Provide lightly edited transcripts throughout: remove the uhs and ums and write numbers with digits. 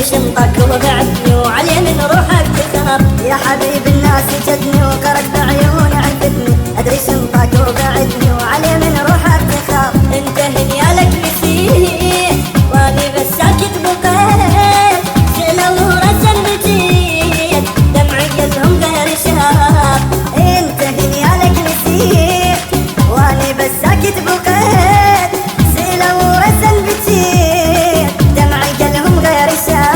ادري شنطك وبعدني وعلي من روحك تخاف. يا حبيب الناس جدني وقرك بعيوني عفتني، ادري شنطك وبعدني وعلي من روحك تخاف. انت هنيالك نسيت واني بس ساكت بقيت، شلوا رسل بجيت دمعي قلهم غير شاف. انت هنيالك نسيت واني بس ساكت بقيت، شلوا رسل بجيت دمعي قلهم غير شاف.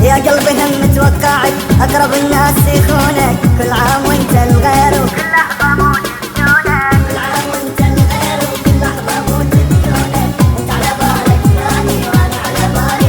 يا قلبي هم متوقعك اقرب الناس يخونك، كل عام وانت الغير وكل لحظه موت بدونك. كل عام وانت الغير وكل لحظه موت بدونك. انت على بالك ثاني وانا على بالي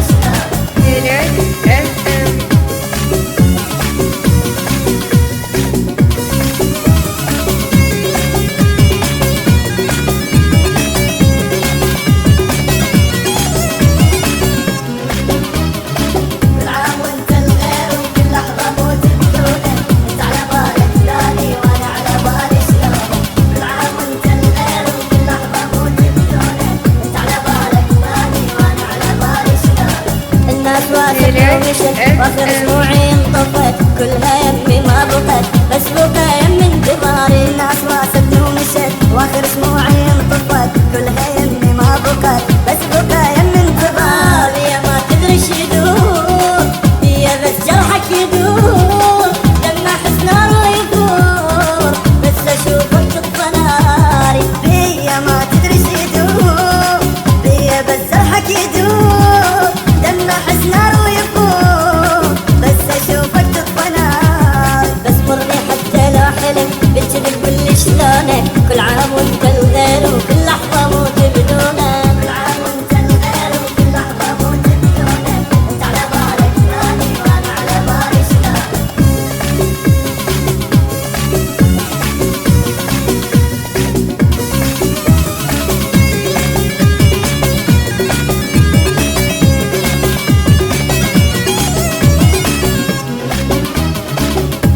واخر اسبوعي انطفت، كلها يمي ما بقت بس بقى يم انتظاري. الناس واستني ومشت واخر اسبوعي انطفت، كلها يمي ما بقت بس بقى يم انتظاري. يا ما تدري ايش يدور يا بس جرحك يدور، لما احس نار ويدور بس اشوفك تطفى ناري. بيا ما تدري ايش يدور بيا بس جرحك يدور، لما احس نار شلونك. كل عام وانت الغير وكل لحظة موت بدونك. كل عام وانت الغير وكل لحظة موت بدونك. انت على بالك ثاني وانا على بالي شلونك.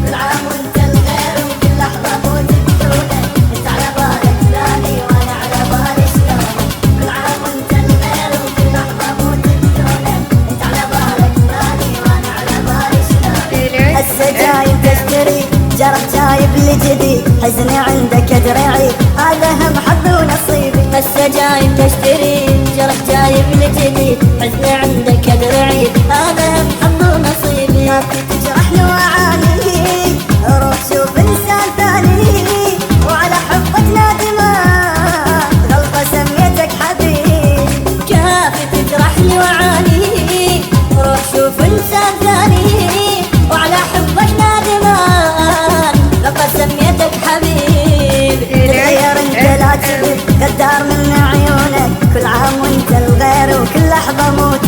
كل عام وانت الغير وكل لحظة موت جرح جايب لي جديد، حزني عندك ادرعي هذا هم حظي ونصيبي. هسه جايب تشتري جرح جايب لي جديد، حزني عندك ادرعي هذا هم حظي ونصيبي. ما في تجرحني واعاني روح شوف انسان ثاني، وعلى حبك نادمان غلطه سميتك حبيب. كافي تجرحني واعاني روح شوف انسان ثاني، وعلى حبك نادمان لقد سميتك حبيب. تغير انت لا تبي غدار من عيونك، كل عام وانت الغير وكل لحظة موت